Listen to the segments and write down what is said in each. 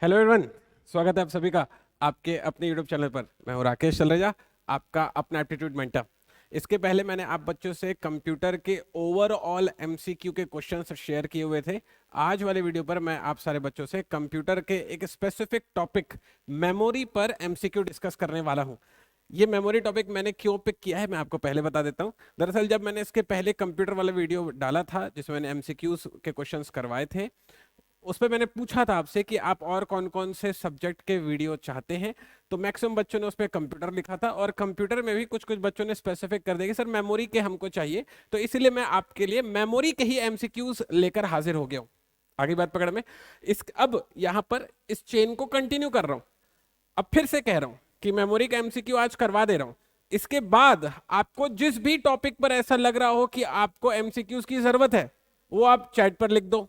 Hello everyone, स्वागत है आप सभी का आपके अपने यूट्यूब चैनल पर। मैं हूं राकेश चलरेजा, आपका अपना एप्टीट्यूड मेंटर। इसके पहले मैंने आप बच्चों से कंप्यूटर के ओवरऑल एमसीक्यू के क्वेश्चंस शेयर किए हुए थे। आज वाले वीडियो पर मैं आप सारे बच्चों से कंप्यूटर के एक स्पेसिफिक टॉपिक मेमोरी पर एमसीक्यू डिस्कस करने वाला हूं। ये मेमोरी टॉपिक मैंने क्यों पिक किया है मैं आपको पहले बता देता हूं। दरअसल जब मैंने इसके पहले कंप्यूटर वाला वीडियो डाला था जिसमें मैंने एमसीक्यूज के क्वेश्चंस करवाए थे, उस पे मैंने पूछा था आपसे कि आप और कौन कौन से सब्जेक्ट के वीडियो चाहते हैं। तो मैक्सिमम बच्चों ने उस पे कंप्यूटर लिखा था और कंप्यूटर में भी कुछ कुछ बच्चों ने स्पेसिफिक कर दिया कि सर मेमोरी के हमको चाहिए। तो इसीलिए मैं आपके लिए मेमोरी के ही एमसीक्यूज लेकर हाजिर हो गया हूँ। आगे बात पकड़ में, इस अब यहाँ पर इस चेन को कंटिन्यू कर रहा हूँ। अब फिर से कह रहा हूँ कि मेमोरी का एमसीक्यू आज करवा दे रहा हूँ। इसके बाद आपको जिस भी टॉपिक पर ऐसा लग रहा हो कि आपको एमसीक्यूज की जरूरत है, वो आप चैट पर लिख दो।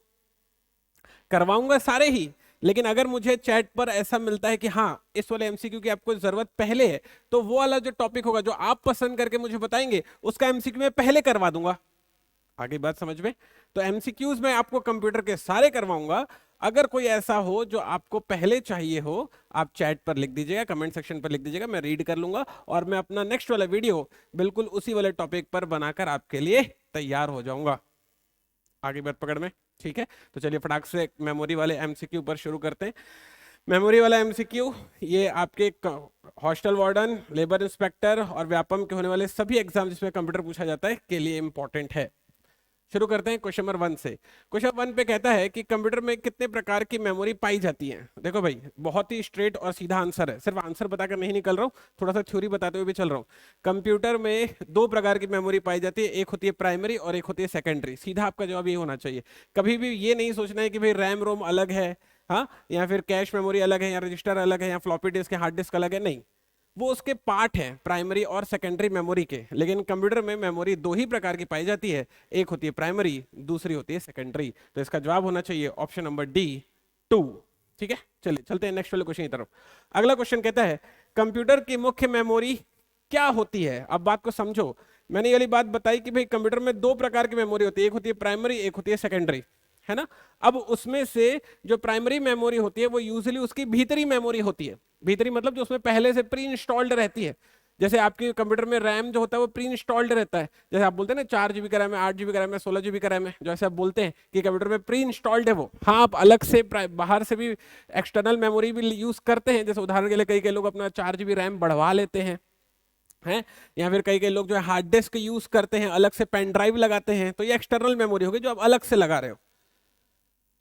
करवाऊंगा सारे ही, लेकिन अगर मुझे चैट पर ऐसा मिलता है कि हाँ इस वाले एमसीक्यू की आपको जरूरत पहले है, तो वो वाला जो टॉपिक होगा जो आप पसंद करके मुझे बताएंगे उसका एमसीक्यू मैं पहले करवा दूंगा। आगे बात समझ में? तो एमसीक्यूज मैं आपको कंप्यूटर के सारे करवाऊंगा। अगर कोई ऐसा हो जो आपको पहले चाहिए हो, आप चैट पर लिख दीजिएगा, कमेंट सेक्शन पर लिख दीजिएगा, मैं रीड कर लूंगा और मैं अपना नेक्स्ट वाला वीडियो बिल्कुल उसी वाले टॉपिक पर बनाकर आपके लिए तैयार हो जाऊंगा। आगे बात पकड़ में, ठीक है? तो चलिए फटाक से मेमोरी वाले एमसीक्यू पर शुरू करते हैं। मेमोरी वाला एमसीक्यू ये आपके हॉस्टल वार्डन, लेबर इंस्पेक्टर और व्यापम के होने वाले सभी एग्जाम जिसमें कंप्यूटर पूछा जाता है के लिए इंपॉर्टेंट है। शुरू करते हैं क्वेश्चन नंबर 1 से। क्वेश्चन 1 पे कहता है कि कंप्यूटर में कितने प्रकार की मेमोरी पाई जाती है। देखो भाई, बहुत ही स्ट्रेट और सीधा आंसर है, सिर्फ आंसर बताकर नहीं निकल रहा हूँ, थोड़ा सा थ्योरी बताते हुए भी चल रहा हूँ। कंप्यूटर में दो प्रकार की मेमोरी पाई जाती है, एक होती है प्राइमरी और एक होती है सेकेंडरी। सीधा आपका जवाब ये होना चाहिए। कभी भी ये नहीं सोचना है कि भाई रैम रोम अलग है, हाँ, या फिर कैश मेमोरी अलग है, या रजिस्टर अलग है, या फ्लॉपी डिस्क या हार्ड डिस्क अलग है, नहीं। वो उसके पार्ट हैं प्राइमरी और सेकेंडरी मेमोरी के। लेकिन कंप्यूटर में मेमोरी दो ही प्रकार की पाई जाती है, एक होती है प्राइमरी, दूसरी होती है सेकेंडरी। तो इसका जवाब होना चाहिए ऑप्शन नंबर डी, 2। ठीक है, चलिए चलते हैं नेक्स्ट वाले क्वेश्चन की तरफ। अगला क्वेश्चन कहता है कंप्यूटर की मुख्य मेमोरी क्या होती है। अब बात को समझो, मैंने ये वाली बात बताई कि भाई कंप्यूटर में दो प्रकार की मेमोरी होती है, एक होती है प्राइमरी, एक होती है सेकेंडरी, है ना। अब उसमें से जो प्राइमरी मेमोरी होती है वो यूजुअली उसकी भीतरी मेमोरी होती है। भीतरी मतलब जो उसमें पहले से प्री इंस्टॉल्ड रहती है। जैसे आपके कंप्यूटर में रैम जो होता है वो प्री इंस्टॉल्ड रहता है। जैसे आप बोलते हैं ना 4 GB का रैम है, 8 GB का रैम है, 16 GB का रैम है, जैसे आप बोलते हैं कि कंप्यूटर में प्री इंस्टॉल्ड है वो। हाँ, आप अलग से बाहर से भी एक्सटर्नल मेमोरी भी यूज करते हैं। जैसे उदाहरण के लिए कई कई लोग अपना 4 GB रैम बढ़वा लेते हैं, हैं, या फिर कई कई लोग जो है हार्ड डिस्क यूज करते हैं, अलग से पेन ड्राइव लगाते हैं। तो ये एक्सटर्नल मेमोरी होगी जो आप अलग से लगा रहे हो।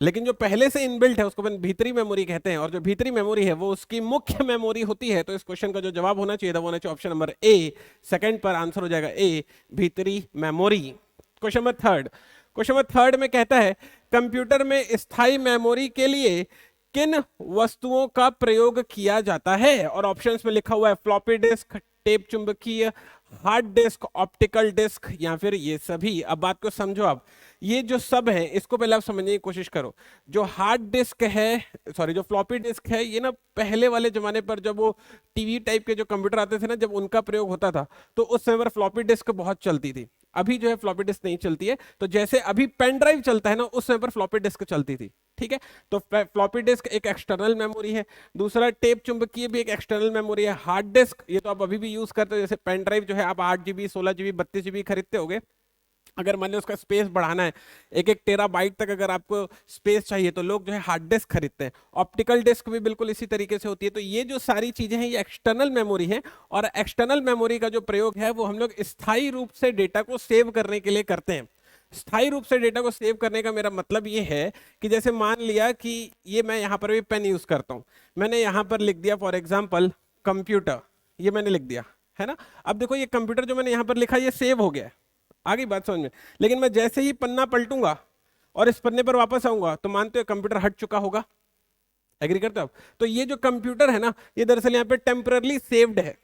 लेकिन जो पहले से इनबिल्ट है उसको अपन भीतरी मेमोरी कहते हैं, और जो भीतरी मेमोरी है वो उसकी मुख्य मेमोरी होती है। तो इस क्वेश्चन का जो जवाब होना चाहिए था वो होना चाहिए ऑप्शन नंबर ए, सेकंड पर आंसर हो जाएगा ए, भीतरी memory. Question number third, question number third में कहता है कंप्यूटर में स्थायी मेमोरी के लिए किन वस्तुओं का प्रयोग किया जाता है। और ऑप्शंस में लिखा हुआ है फ्लॉपी डिस्क, टेप चुंबकीय, हार्ड डिस्क, ऑप्टिकल डिस्क, या फिर ये सभी। अब बात को समझो, आप ये जो सब है इसको पहले आप समझने की कोशिश करो। जो हार्ड डिस्क है, सॉरी जो फ्लॉपी डिस्क है, ये ना पहले वाले जमाने पर जब वो टीवी टाइप के जो कंप्यूटर आते थे ना, जब उनका प्रयोग होता था तो उस समय पर फ्लॉपी डिस्क बहुत चलती थी। अभी जो है फ्लॉपी डिस्क नहीं चलती है। तो जैसे अभी पेन ड्राइव चलता है ना, उस समय पर फ्लॉपी डिस्क चलती थी। ठीक है, तो फ्लॉपी डिस्क एक एक्सटर्नल मेमोरी है। दूसरा टेप चुंबकीय भी एक एक्सटर्नल मेमोरी है। हार्ड डिस्क ये तो आप अभी भी यूज करते हो, जैसे पेन ड्राइव जो है आप 8 GB, 16 GB, 32 GB खरीदते होगे। अगर मान लो उसका स्पेस बढ़ाना है, 1-1 TB तक अगर आपको स्पेस चाहिए, तो लोग जो है हार्ड डिस्क खरीदते हैं। ऑप्टिकल डिस्क भी बिल्कुल इसी तरीके से होती है। तो ये जो सारी चीजें हैं ये एक्सटर्नल मेमोरी है, और एक्सटर्नल मेमोरी का जो प्रयोग है वो हम लोग स्थायी रूप से डेटा को सेव करने के लिए करते हैं। स्थायी रूप से डेटा को सेव करने का मेरा मतलब ये है कि जैसे मान लिया कि ये मैं यहाँ पर भी पेन यूज करता हूँ, मैंने यहाँ पर लिख दिया फॉर एग्जाम्पल कंप्यूटर, ये मैंने लिख दिया, है ना। अब देखो ये कंप्यूटर जो मैंने यहाँ पर लिखा ये सेव हो गया है, आ गई बात समझ में। लेकिन मैं जैसे ही पन्ना पलटूंगा और इस पन्ने पर वापस आऊंगा तो मानते हो कंप्यूटर हट चुका होगा। एग्री करते हो आप? तो ये जो कंप्यूटर है ना, ये दरअसल यहाँ पे टेम्पररली सेव्ड है।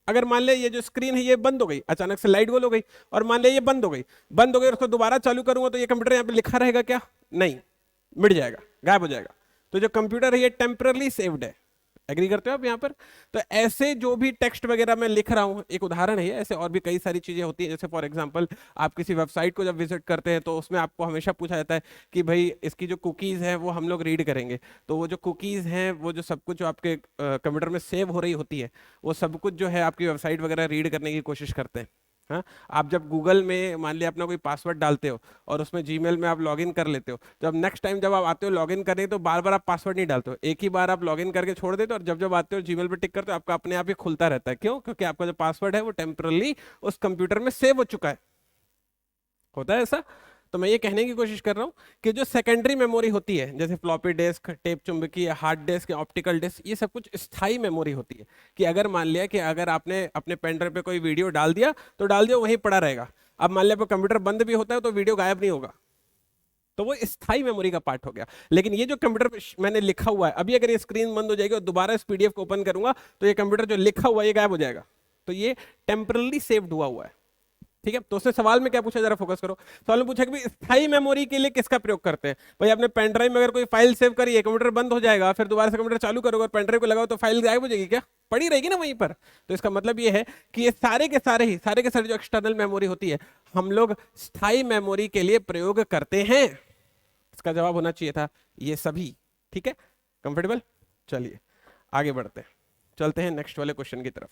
अगर मान ले ये जो स्क्रीन है ये बंद हो गई, अचानक से लाइट गोल हो गई, और मान ले ये बंद हो गई, बंद हो गई और उसको दोबारा चालू करूंगा तो ये कंप्यूटर यहाँ पे लिखा रहेगा क्या? नहीं, मिट जाएगा, गायब हो जाएगा। तो जो कंप्यूटर है ये टेम्पररली सेव्ड है। एग्री करते हो आप यहाँ पर? तो ऐसे जो भी टेक्स्ट वगैरह मैं लिख रहा हूँ, एक उदाहरण है ये, ऐसे और भी कई सारी चीजें होती हैं। जैसे फॉर एग्जांपल आप किसी वेबसाइट को जब विजिट करते हैं तो उसमें आपको हमेशा पूछा जाता है कि भाई इसकी जो कुकीज है वो हम लोग रीड करेंगे। तो वो जो कुकीज हैं, वो जो सब कुछ जो आपके कंप्यूटर में सेव हो रही होती है, वो सब कुछ जो है आपकी वेबसाइट वगैरह रीड करने की कोशिश करते हैं। हाँ, आप जब गूगल में मान लिया अपना कोई पासवर्ड डालते हो और उसमें जीमेल में आप लॉगिन कर लेते हो, जब नेक्स्ट टाइम जब आप आते हो लॉगिन करने तो बार बार आप पासवर्ड नहीं डालते हो, एक ही बार आप लॉगिन करके छोड़ देते हो, और जब जब आते हो जीमेल पे टिक करते हो, आपका अपने आप ही खुलता रहता है। क्यों? क्योंकि आपका जो पासवर्ड है वो टेम्परली उस कंप्यूटर में सेव हो चुका है। होता है ऐसा? तो मैं ये कहने की कोशिश कर रहा हूँ कि जो सेकेंडरी मेमोरी होती है, जैसे फ्लॉपी डिस्क, टेप चुंबकीय, हार्ड डिस्क, ऑप्टिकल डिस्क, ये सब कुछ स्थायी मेमोरी होती है। कि अगर मान लिया कि अगर आपने अपने पेन ड्राइव पे कोई वीडियो डाल दिया तो डाल दिया, वहीं पड़ा रहेगा। अब मान लिया कंप्यूटर बंद भी होता है तो वीडियो गायब नहीं होगा, तो वो स्थायी मेमोरी का पार्ट हो गया। लेकिन ये जो कंप्यूटर पे मैंने लिखा हुआ है, अभी अगर ये स्क्रीन बंद हो जाएगी और दोबारा इस पीडीएफ को ओपन करूंगा तो ये कंप्यूटर जो लिखा हुआ है ये गायब हो जाएगा। तो ये टेम्परली सेव्ड हुआ है। ठीक है, तो उसने सवाल में क्या पूछा, जरा फोकस करो। सवाल में पूछा कि भाई स्थायी मेमोरी के लिए किसका प्रयोग करते हैं। भाई आपने पेन ड्राइव में अगर कोई फाइल सेव करी है, कंप्यूटर बंद हो जाएगा, फिर दोबारा से कंप्यूटर चालू करोगे और पेन ड्राइव को लगाओ तो फाइल गायब हो जाएगी क्या? पड़ी रहेगी ना वहीं पर। तो इसका मतलब ये है कि ये सारे के सारे जो एक्सटर्नल मेमोरी होती है, हम लोग स्थायी मेमोरी के लिए प्रयोग करते हैं। इसका जवाब होना चाहिए था ये सभी। ठीक है, कंफर्टेबल? चलिए आगे बढ़ते हैं, चलते हैं नेक्स्ट वाले क्वेश्चन की तरफ।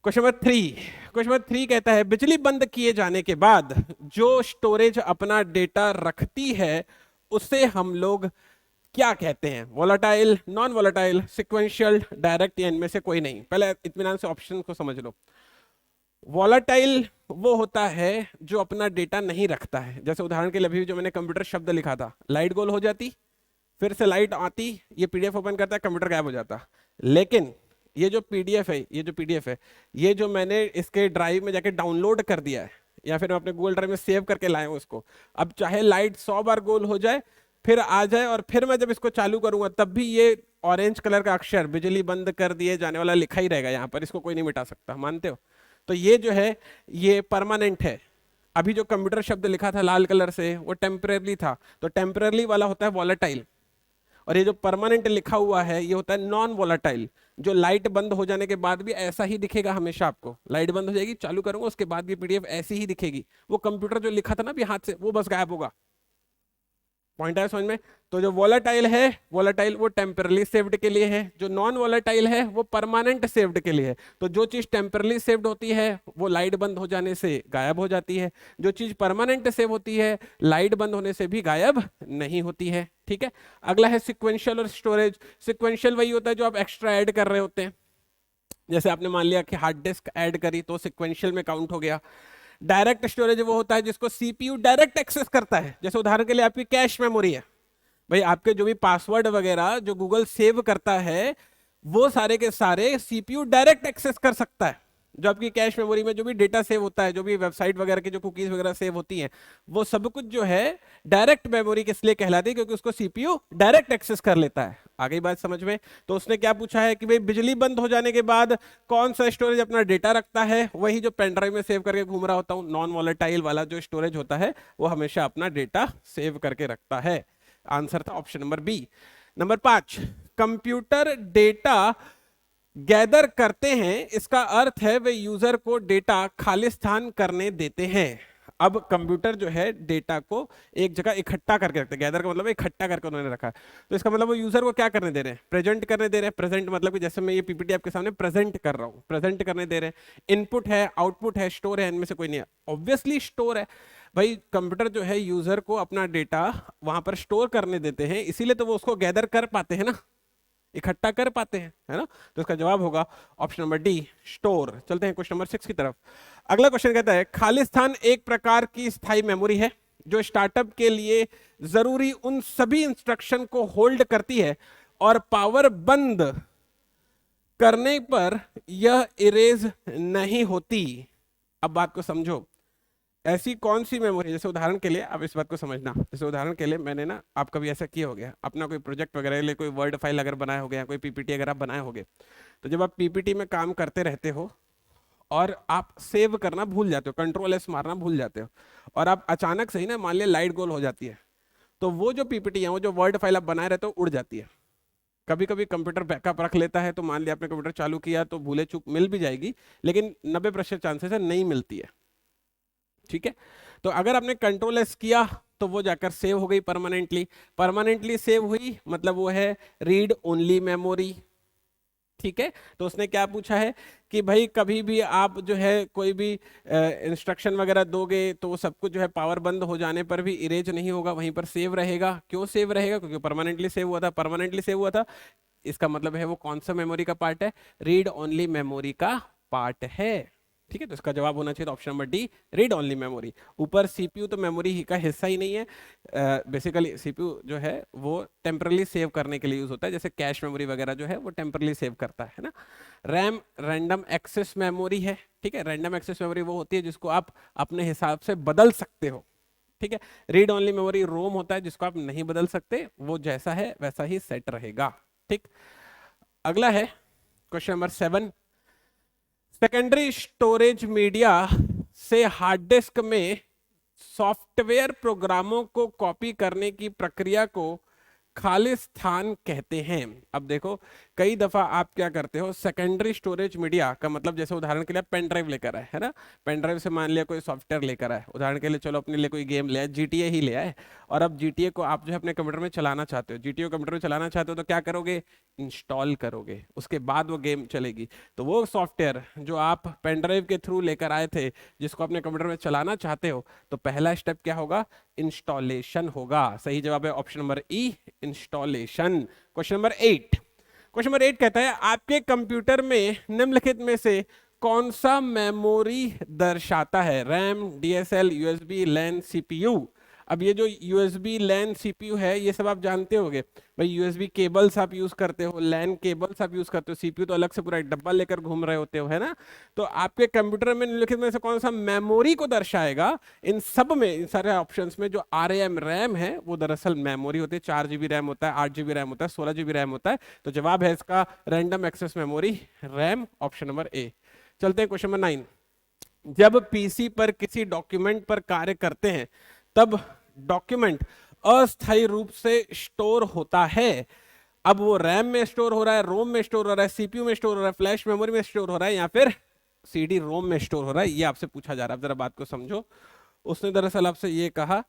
क्वेश्चन नंबर 3 कहता है बिजली बंद किए जाने के बाद जो स्टोरेज अपना डेटा रखती है उसे हम लोग क्या कहते हैं? Volatile, non volatile, sequential, direct, या इनमें से कोई नहीं? पहले इत्मीनान से ऑप्शन को समझ लो। वोलाटाइल वो होता है जो अपना डेटा नहीं रखता है। जैसे उदाहरण के लिए अभी जो मैंने कंप्यूटर शब्द लिखा था, लाइट गोल हो जाती, फिर से लाइट आती, ये पीडीएफ ओपन करता है, कंप्यूटर गायब हो जाता। लेकिन ये जो पीडीएफ है, ये जो मैंने इसके ड्राइव में जाके डाउनलोड कर दिया है, या फिर मैं अपने गूगल ड्राइव में सेव करके लाया हूं इसको, अब चाहे लाइट 100 बार गोल हो जाए, फिर आ जाए, और फिर मैं जब इसको चालू करूंगा तब भी ये ऑरेंज कलर का अक्षर बिजली बंद कर दिए जाने वाला लिखा ही रहेगा यहाँ पर, इसको कोई नहीं मिटा सकता। मानते हो? तो ये जो है ये परमानेंट है। अभी जो कंप्यूटर शब्द लिखा था लाल कलर से, वो टेम्परेरी था, तो टेम्परेरी वाला होता है वॉलेटाइल, और ये जो परमानेंट लिखा हुआ है ये होता है नॉन वोलाटाइल, जो लाइट बंद हो जाने के बाद भी ऐसा ही दिखेगा हमेशा। आपको लाइट बंद हो जाएगी, चालू करूंगा, उसके बाद भी पीडीएफ ऐसी ही दिखेगी। वो कंप्यूटर जो लिखा था ना अभी हाथ से, वो बस गायब होगा। पॉइंट आया समझ में? तो जो वोलाटाइल है, वोलाटाइल वो टेम्परली सेव्ड के लिए है, जो नॉन वोलाटाइल है वो परमानेंट सेव्ड के लिए है। तो जो चीज टेम्परली सेव्ड होती है वो लाइट बंद हो जाने से गायब हो जाती है, जो चीज परमानेंट सेव होती है लाइट बंद होने से भी गायब नहीं होती है। ठीक है, अगला है सिक्वेंशियल और स्टोरेज। सिक्वेंशियल वही होता है जो आप एक्स्ट्रा ऐड कर रहे होते हैं। जैसे आपने मान लिया कि हार्ड डिस्क ऐड करी तो सिक्वेंशियल में काउंट हो गया। डायरेक्ट स्टोरेज वो होता है जिसको सीपीयू डायरेक्ट एक्सेस करता है। जैसे उदाहरण के लिए आपकी कैश मेमोरी है, भाई आपके जो भी पासवर्ड वगैरह जो गूगल सेव करता है वो सारे के सारे सीपीयू डायरेक्ट एक्सेस कर सकता है। जो आपकी कैश मेमोरी में जो भी डेटा सेव होता है, जो भी वेबसाइट वगैरह की जो कुकीज वगैरह सेव होती हैं, वो सब कुछ जो है डायरेक्ट मेमोरी किस लिए कहलाती है? क्योंकि उसको सीपीयू डायरेक्ट एक्सेस कर लेता है। आगे बात समझ में? तो उसने क्या पूछा है कि भाई बिजली बंद हो जाने के बाद कौन सा स्टोरेज अपना डेटा रखता है? वही जो पेन ड्राइव में सेव करके घूम रहा होता हूं, नॉन वॉलेटाइल वाला जो स्टोरेज होता है वो हमेशा अपना डेटा सेव करके रखता है। आंसर था option number B. Number 5, computer data gather करते हैं, इसका अर्थ है वे यूजर को डेटा खालिस्तान करने देते हैं। अब कंप्यूटर जो है डेटा को एक जगह इकट्ठा करके रखते हैं। गैदर का मतलब इकट्ठा करके उन्होंने रखा है, तो इसका मतलब वो यूजर को क्या करने दे रहे हैं? प्रेजेंट करने दे रहे हैं। प्रेजेंट मतलब कि जैसे मैं ये पीपीटी आपके सामने प्रेजेंट कर रहा हूँ, प्रेजेंट करने दे रहे हैं। इनपुट है, आउटपुट है, स्टोर है, इनमें से कोई नहीं है। ऑब्वियसली स्टोर है। भाई कंप्यूटर जो है यूजर को अपना डेटा वहां पर स्टोर करने देते हैं, इसीलिए तो वो उसको गैदर कर पाते हैं ना, इकट्ठा कर पाते हैं, है ना? तो इसका जवाब होगा ऑप्शन नंबर डी, स्टोर। चलते हैं क्वेश्चन नंबर 6 की तरफ। अगला क्वेश्चन कहता है खालिस्तान एक प्रकार की स्थायी मेमोरी है जो स्टार्टअप के लिए जरूरी उन सभी इंस्ट्रक्शन को होल्ड करती है और पावर बंद करने पर यह इरेज नहीं होती। अब बात को समझो, ऐसी कौन सी मेमोरी? जैसे उदाहरण के लिए आप इस बात को समझना, जैसे उदाहरण के लिए मैंने ना, आप कभी ऐसा किया हो गया अपना कोई प्रोजेक्ट वगैरह के लिए, कोई वर्ड फाइल अगर बनाए हो गया, कोई पीपीटी अगर आप बनाए होगे, तो जब आप पीपीटी में काम करते रहते हो और आप सेव करना भूल जाते हो, कंट्रोल एस मारना भूल जाते हो, और आप अचानक से ही ना मान लिया लाइट गोल हो जाती है, तो वो जो पीपीटी है, वो जो वर्ड फाइल आप बनाए रहते हो उड़ जाती है। कभी कभी कंप्यूटर बैकअप रख लेता है, तो मान लिया आपने कंप्यूटर चालू किया तो भूले चूक मिल भी जाएगी, लेकिन 90% चांसेस है नहीं मिलती है। ठीक है, तो अगर आपने कंट्रोल एस किया तो वो जाकर सेव हो गई परमानेंटली। परमानेंटली सेव हुई मतलब वो है रीड ओनली मेमोरी। ठीक है, तो उसने क्या पूछा है कि भाई कभी भी आप जो है कोई भी इंस्ट्रक्शन वगैरह दोगे तो वो सब कुछ जो है पावर बंद हो जाने पर भी इरेज नहीं होगा, वहीं पर सेव रहेगा। क्यों सेव रहेगा? क्योंकि परमानेंटली सेव हुआ था। परमानेंटली सेव हुआ था इसका मतलब है वो कौन सा मेमोरी का पार्ट है? रीड ओनली मेमोरी का पार्ट है। ठीक है, तो इसका जवाब होना चाहिए option number D, read only memory. ऊपर सीपीयू तो मेमोरी ही का हिस्सा ही नहीं है। बेसिकली सीपीयू जो है वो टेम्परली सेव करने के लिए यूज होता है, जैसे कैश मेमोरी वगैरह जो है वो टेम्परली सेव करता है ना। रैम रैंडम एक्सेस मेमोरी है। ठीक है, रैंडम एक्सेस मेमोरी वो होती है जिसको आप अपने हिसाब से बदल सकते हो। ठीक है, रीड ओनली मेमोरी रोम होता है जिसको आप नहीं बदल सकते, वो जैसा है वैसा ही सेट रहेगा। ठीक, अगला है question number 7। Secondary storage media से हार्ड डिस्क में सॉफ्टवेयर प्रोग्रामों को कॉपी करने की प्रक्रिया को खाली स्थान कहते हैं। अब देखो, कई दफा आप क्या करते हो, सेकेंडरी स्टोरेज मीडिया का मतलब जैसे उदाहरण के लिए पेन ड्राइव लेकर आए, है ना। पेन ड्राइव से मान लिया कोई सॉफ्टवेयर लेकर आए, उदाहरण के लिए चलो अपने लिए कोई गेम ले आए, जीटीए ही ले आए, और अब जीटीए को आप जो है अपने कंप्यूटर में चलाना चाहते हो। जीटीए कंप्यूटर में चलाना चाहते हो तो क्या करोगे? इंस्टॉल करोगे, उसके बाद वो गेम चलेगी। तो वो सॉफ्टवेयर जो आप पेन ड्राइव के थ्रू लेकर आए थे, जिसको अपने कंप्यूटर में चलाना चाहते हो, तो पहला स्टेप क्या होगा? इंस्टॉलेशन होगा। सही जवाब है ऑप्शन नंबर ई, installation. Question number 8। Question number 8 कहता है आपके कंप्यूटर में निम्नलिखित में से कौन सा मेमोरी दर्शाता है? रैम, डीएसएल, यूएसबी, लैन, सीपीयू। अब ये जो यूएसबी, लैन, सीपीयू है, ये सब आप जानते होंगे भाई। यूएसबी केबल्स आप यूज करते हो, लैन केबल्स आप यूज करते हो, सीपीयू तो अलग से पूरा एक डब्बा लेकर घूम रहे होते हो, है ना। तो आपके कंप्यूटर में निम्नलिखित में से कौन सा मेमोरी को दर्शाएगा? इन सब में, इन सारे ऑप्शंस में जो आरएएम रैम है वो दरअसल मेमोरी होती है। 4 GB रैम होता है, 8 GB रैम होता है, 16 GB रैम होता है। तो जवाब है इसका random access memory, RAM, option number A. चलते हैं क्वेश्चन नंबर 9। जब पीसी पर किसी डॉक्यूमेंट पर कार्य करते हैं तब डॉक्यूमेंट अस्थायी रूप से स्टोर होता है। अब वो रैम में स्टोर हो रहा है, रोम में स्टोर हो रहा है, सीपीयू में स्टोर हो रहा है, फ्लैश मेमोरी में स्टोर हो रहा है, या फिर सीडी रोम में स्टोर हो रहा है, ये आपसे पूछा जा रहा है। जरा बात को समझो। उसने दरअसल आपसे ये कहा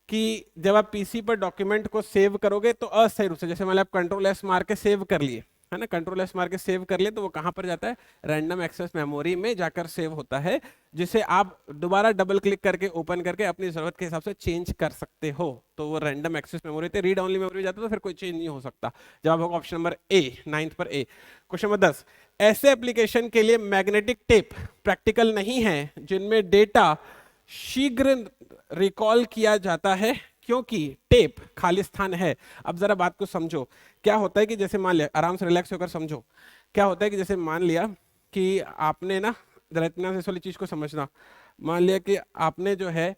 कि जब आप पीसी पर डॉक्यूमेंट को सेव करोगे तो अस्थायी रूप से, जैसे मान लो आप कंट्रोल एस मार के सेव कर लिए, है ना, कंट्रोल एस मार के सेव कर लिए, तो वो कहां पर जाता है? रैंडम एक्सेस मेमोरी में जाकर सेव होता है, जिसे आप दोबारा डबल क्लिक करके ओपन करके अपनी जरूरत के हिसाब से चेंज कर सकते हो। तो वो रैंडम एक्सेस मेमोरी थे। रीड ओनली मेमोरी जाता तो फिर कोई चेंज नहीं हो सकता। जवाब होगा ऑप्शन नंबर ए, 9th पर ए। Question number 10। ऐसे एप्लीकेशन के लिए मैग्नेटिक टेप प्रैक्टिकल नहीं है जिनमें डेटा शीघ्र रिकॉल किया जाता है क्योंकि टेप खाली स्थान है। अब जरा बात को समझो। क्या होता है कि जैसे मान लिया, आराम से रिलैक्स होकर समझो, क्या होता है कि जैसे मान लिया कि आपने ना, जरा इतना से इस वाली चीज को समझना, मान लिया कि आपने जो है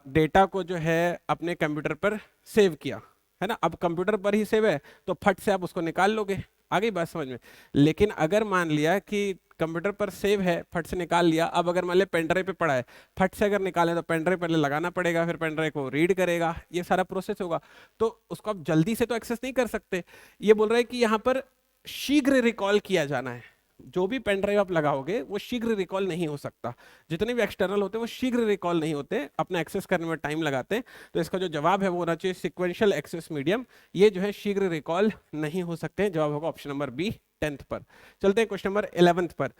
डेटा को जो है अपने कंप्यूटर पर सेव किया, है ना। अब कंप्यूटर पर ही सेव है तो फट से आप उसको निकाल लोगे, आ गई बात समझ में। लेकिन अगर मान लिया कि कंप्यूटर पर सेव है, फट से निकाल लिया, अब अगर मान लिया पेन ड्राइव पे पड़ा है, फट से अगर निकाले तो पेन ड्राइव पहले लगाना पड़ेगा, फिर पेन ड्राइव को रीड करेगा, ये सारा प्रोसेस होगा, तो उसको आप जल्दी से तो एक्सेस नहीं कर सकते। ये बोल रहा है कि यहाँ पर शीघ्र रिकॉल किया जाना है। जो भी पेन ड्राइव आप लगाओगे वो शीघ्र रिकॉल नहीं हो सकता। जितने भी एक्सटर्नल होते हैं वो शीघ्र रिकॉल नहीं होते, अपना एक्सेस करने में टाइम लगाते हैं। तो इसका जो जवाब है वो होना चाहिए सिक्वेंशियल एक्सेस मीडियम। ये जो है शीघ्र रिकॉल नहीं हो सकते। जवाब होगा ऑप्शन नंबर बी, 10th पर। चलते हैं क्वेश्चन नंबर 11th पर।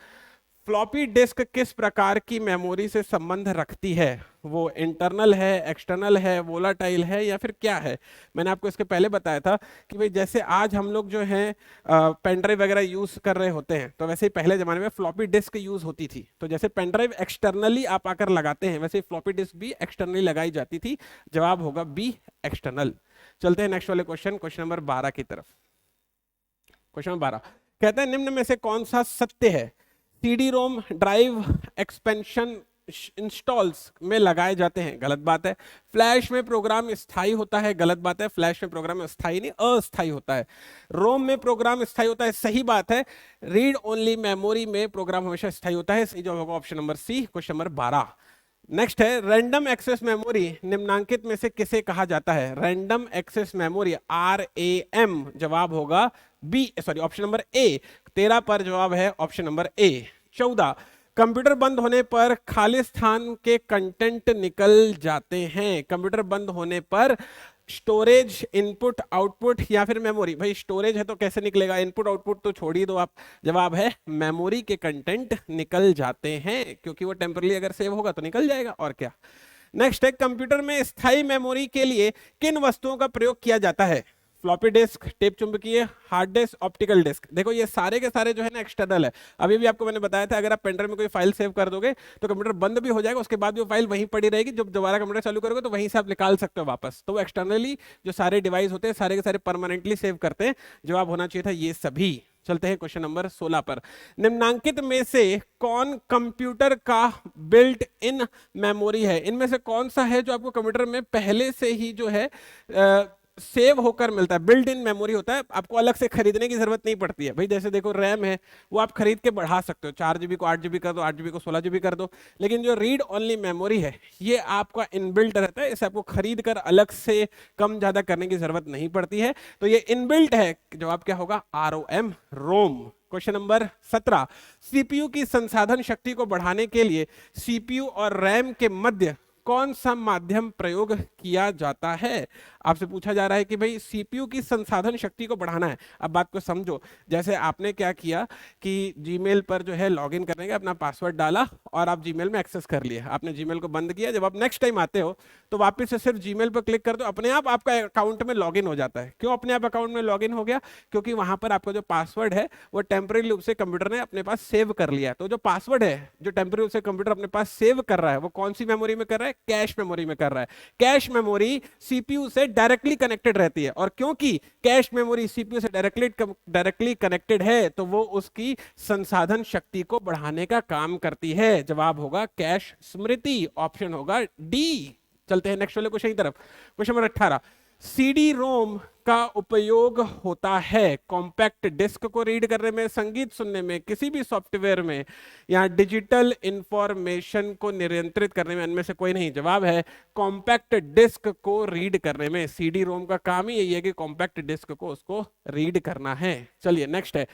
फ्लॉपी डिस्क किस प्रकार की मेमोरी से संबंध रखती है? वो इंटरनल है, एक्सटर्नल है, वोलाटाइल है, या फिर क्या है? मैंने आपको इसके पहले बताया था कि भाई जैसे आज हम लोग जो है पेन ड्राइव वगैरह यूज कर रहे होते हैं, तो वैसे ही पहले जमाने में फ्लॉपी डिस्क यूज होती थी। तो जैसे पेन ड्राइव एक्सटर्नली आप आकर लगाते हैं, वैसे फ्लॉपी डिस्क भी एक्सटर्नली लगाई जाती थी। जवाब होगा बी, एक्सटर्नल। चलते हैं नेक्स्ट वाले क्वेश्चन, क्वेश्चन नंबर 12 की तरफ। क्वेश्चन नंबर 12 कहता है निम्न में से कौन सा सत्य है? CD ROM drive expansion installs में लगाए जाते हैं, गलत बात है। फ्लैश में प्रोग्राम स्थायी होता है, गलत बात है। फ्लैश में प्रोग्राम स्थायी नहीं, अस्थायी होता है। रोम में प्रोग्राम स्थायी होता है, सही बात है। रीड ओनली मेमोरी में प्रोग्राम हमेशा स्थायी होता है। सही जवाब होगा option number C, question number 12। Next है रैंडम एक्सेस मेमोरी निम्नांकित में से किसे कहा जाता है? रैंडम एक्सेस मेमोरी RAM, जवाब होगा B, sorry option number A. 13 पर जवाब है ऑप्शन नंबर ए। 14, कंप्यूटर बंद होने पर खाली स्थान के कंटेंट निकल जाते हैं। कंप्यूटर बंद होने पर स्टोरेज, इनपुट, आउटपुट या फिर मेमोरी? भाई स्टोरेज है तो कैसे निकलेगा, इनपुट आउटपुट तो छोड़ ही दो आप। जवाब है मेमोरी के कंटेंट निकल जाते हैं, क्योंकि वो टेम्पररी अगर सेव होगा तो निकल जाएगा, और क्या। नेक्स्ट है कंप्यूटर में स्थायी मेमोरी के लिए किन वस्तुओं का प्रयोग किया जाता है? फ्लॉपी डिस्क, टेप चुंबकीय, हार्ड डिस्क, ऑप्टिकल डिस्क। देखो ये सारे के सारे जो है ना एक्सटर्नल है। अभी भी आपको मैंने बताया था अगर आप पेन ड्राइव में कोई फाइल सेव कर दोगे तो कंप्यूटर बंद भी हो जाएगा, उसके बाद भी वो फाइल वहीं पड़ी रहेगी। जब दोबारा कंप्यूटर चालू करोगे तो वहीं से आप निकाल सकते हो वापस। तो वो एक्सटर्नली जो सारे डिवाइस होते हैं सारे के सारे परमानेंटली सेव करते हैं। जवाब होना चाहिए था ये सभी। चलते हैं क्वेश्चन नंबर 16 पर। निम्नांकित में से कौन कंप्यूटर का बिल्ट इन मेमोरी है? इनमें से कौन सा है जो आपको कंप्यूटर में पहले से ही जो है सेव होकर मिलता है? बिल्ट इन मेमोरी होता है, आपको अलग से खरीदने की जरूरत नहीं पड़ती है। भाई जैसे देखो रैम है, वो आप खरीद के बढ़ा सकते हो, 4 GB को 8 GB कर दो, 8 GB को 16 GB कर दो। लेकिन जो रीड ओनली मेमोरी है ये आपका इनबिल्ट रहता है, इसे आपको खरीद कर अलग से कम ज्यादा करने की जरूरत नहीं पड़ती है। तो ये इनबिल्ट है। जवाब क्या होगा? ROM, रोम। क्वेश्चन नंबर 17, सीपीयू की संसाधन शक्ति को बढ़ाने के लिए सीपीयू और रैम के मध्य कौन सा माध्यम प्रयोग किया जाता है? आपसे पूछा जा रहा है कि भाई सीपीयू की संसाधन शक्ति को बढ़ाना है। अब बात को समझो, जैसे आपने क्या किया कि जीमेल पर जो है लॉगिन करने का अपना पासवर्ड डाला और आप जीमेल में एक्सेस कर लिया, आपने जीमेल को बंद किया। जब आप नेक्स्ट टाइम आते हो तो वापस से सिर्फ जीमेल पर क्लिक कर दो, अपने आप आपका अकाउंट में लॉगिन हो जाता है। क्यों अपने आप अकाउंट में लॉगिन हो गया? क्योंकि वहां पर आपका जो पासवर्ड है वो टेम्पररी रूप से कंप्यूटर ने अपने पास सेव कर लिया। तो जो पासवर्ड है जो टेम्पररी रूप से कंप्यूटर अपने पास सेव कर रहा है वो कौन सी मेमोरी में कर रहा है? कैश मेमोरी में कर रहा है। कैश मेमोरी सीपीयू से डायरेक्टली कनेक्टेड रहती है, और क्योंकि कैश मेमोरी सीपीयू से डायरेक्टली कनेक्टेड है तो वो उसकी संसाधन शक्ति को बढ़ाने का काम करती है। जवाब होगा कैश स्मृति, ऑप्शन होगा डी। चलते हैं नेक्स्ट वाले क्वेश्चन की तरफ। क्वेश्चन नंबर 18, सीडी रोम का उपयोग होता है कॉम्पैक्ट डिस्क को रीड करने में, संगीत सुनने में, किसी भी सॉफ्टवेयर में, या डिजिटल इंफॉर्मेशन को नियंत्रित करने में? इनमें से कोई नहीं। जवाब है कॉम्पैक्ट डिस्क को रीड करने में। सीडी रोम का काम ही यही है कि कॉम्पैक्ट डिस्क को उसको रीड करना है। चलिए नेक्स्ट है,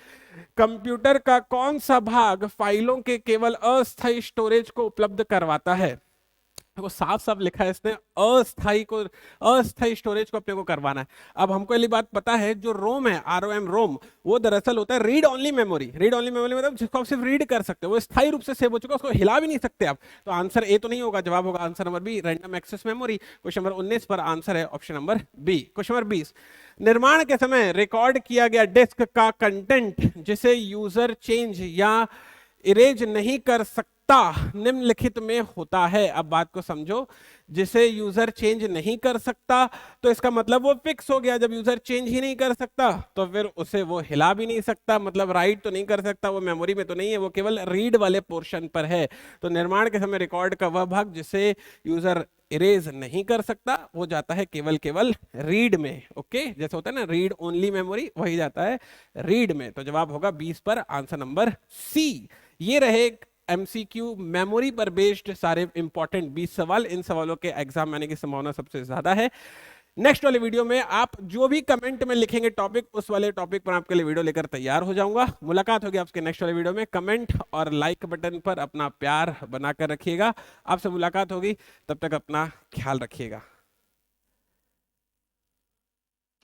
कंप्यूटर का कौन सा भाग फाइलों के केवल अस्थायी स्टोरेज को उपलब्ध करवाता है? वो साफ साफ लिखा है इसने, अस्थायी स्टोरेज को अपने को करवाना है। अब हमको ये बात पता है जो रोम है, ROM रोम, वो दरअसल होता है read only memory. Read only memory मतलब जिसको आप सिर्फ रीड कर सकते हो, वो स्थायी रूप से सेव हो चुका है, उसको हिला भी नहीं सकते आप। तो आंसर ए तो नहीं होगा, जवाब होगा answer number B, random access memory. Question number 19 पर आंसर है option number B. Question number 20, निर्माण के समय रिकॉर्ड किया गया डिस्क का कंटेंट जिसे यूजर चेंज या इरेज नहीं कर सकता निम्नलिखित में होता है। अब बात को समझो, जिसे यूजर चेंज नहीं कर सकता तो इसका मतलब वो फिक्स हो गया। जब यूजर चेंज ही नहीं कर सकता तो फिर उसे वो हिला भी नहीं सकता, मतलब राइट तो नहीं कर सकता, वो मेमोरी में तो नहीं है, वो केवल रीड वाले पोर्शन पर है। तो निर्माण के समय रिकॉर्ड का वह भाग जिसे यूजर इरेज नहीं कर सकता वो जाता है केवल रीड में। ओके, जैसे होता है ना रीड ओनली मेमोरी, वही जाता है रीड में। तो जवाब होगा 20 पर आंसर नंबर सी। ये रहे एमसीक्यू मेमोरी पर बेस्ड सारे इंपॉर्टेंट 20 सवाल। इन सवालों के एग्जाम आने की संभावना सबसे ज्यादा है। नेक्स्ट वाले वीडियो में आप जो भी कमेंट में लिखेंगे टॉपिक, उस वाले टॉपिक पर आपके लिए वीडियो लेकर तैयार हो जाऊंगा। मुलाकात होगी आपके नेक्स्ट वाले वीडियो में। कमेंट और लाइक बटन पर अपना प्यार बनाकर रखिएगा। आपसे मुलाकात होगी, तब तक अपना ख्याल रखिएगा।